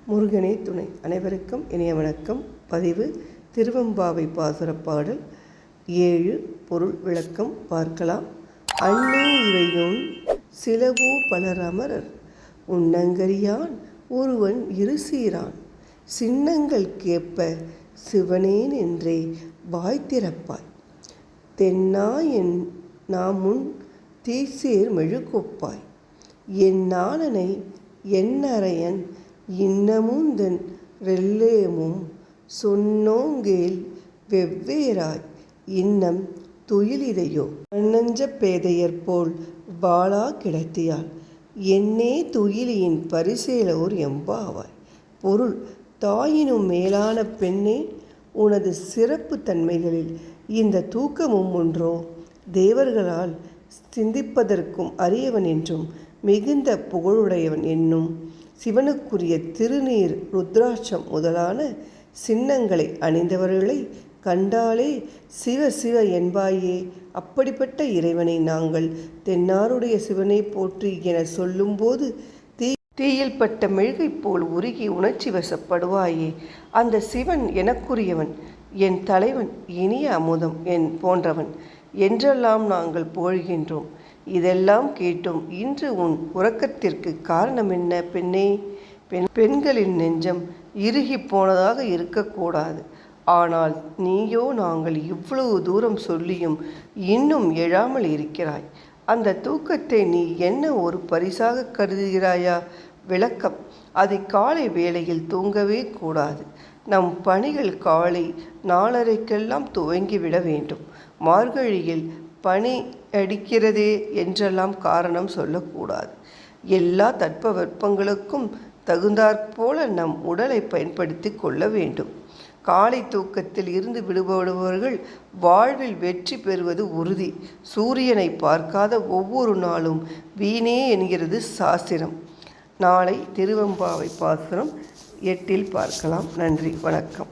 முருகனே துணை. அனைவருக்கும் இனிய வணக்கம். பதிவு திருவெம்பாவை பாசுரப் பாடல் 7. பொருள் விளக்கம் பார்க்கலாம். அன்னே இவையுன் சிலவோ பலர் அமரர் உன்னங்கரியான் ஒருவன் இருசீரான் சின்னங்கள் கேட்ப சிவனேன் என்றே வாய்த்திறப்பாய் தென்னா என் நாமுன் தீசேர் மெழுகொப்பாய் என் நாளனை என்னறையன் இன்னமுந்தன் ரெல்லேமும் சொன்னோங்கேல் வெவ்வேறாய் இன்னம் துயிலிதையோ அன்னஞ்ச பேதையர் போல் வாளா கிடத்தியால் என்னே துயிலியின் பரிசேலோர் எம்பாவாய். பொருள்: தாயினும் மேலான பெண்ணே, உனது சிறப்பு தன்மைகளில் இந்த தூக்கமும் ஒன்றோ? தேவர்களால் சிந்திப்பதற்கும் அரியவன் என்றும் மிகுந்த புகழுடையவன் என்னும் சிவனுக்குரிய திருநீர், ருத்ராட்சம் முதலான சின்னங்களை அணிந்தவர்களை கண்டாலே சிவ சிவ என்பாயே. அப்படிப்பட்ட இறைவனை நாங்கள் தென்னாருடைய சிவனை போற்றி என சொல்லும்போது தீயில் பட்ட மெழுகை போல் உருகி உணர்ச்சி வசப்படுவாயே. அந்த சிவன் எனக்குரியவன், என் தலைவன், இனிய அமுதம் என் போன்றவன் என்றெல்லாம் நாங்கள் புகழ்கின்றோம். இதெல்லாம் கேட்டும் இன்று உன் உறக்கத்திற்கு காரணம் என்ன பெண்ணே? பெண்களின் நெஞ்சம் இறுகி போனதாக இருக்கக்கூடாது. ஆனால் நீயோ நாங்கள் இவ்வளவு தூரம் சொல்லியும் இன்னும் எழாமல் இருக்கிறாய். அந்த தூக்கத்தை நீ என்ன ஒரு பரிசாக கருதுகிறாயா? விளக்கம்: அதை காலை வேளையில் தூங்கவே கூடாது. நம் பணிகள் காலை 4:30க்கெல்லாம் துவங்கிவிட வேண்டும். மார்கழியில் பனி அடிக்கிறதே என்றெல்லாம் காரணம் சொல்லக்கூடாது. எல்லா தட்பவெப்பங்களுக்கும் தகுந்தாற்போல நம் உடலை பயன்படுத்தி கொள்ள வேண்டும். காலை தூக்கத்தில் இருந்து விடுபடுபவர்கள் வாழ்வில் வெற்றி பெறுவது உறுதி. சூரியனை பார்க்காத ஒவ்வொரு நாளும் வீணே என்கிறது சாஸ்திரம். நாளை திருவெம்பாவை பாசுரம் 8 பார்க்கலாம். நன்றி, வணக்கம்.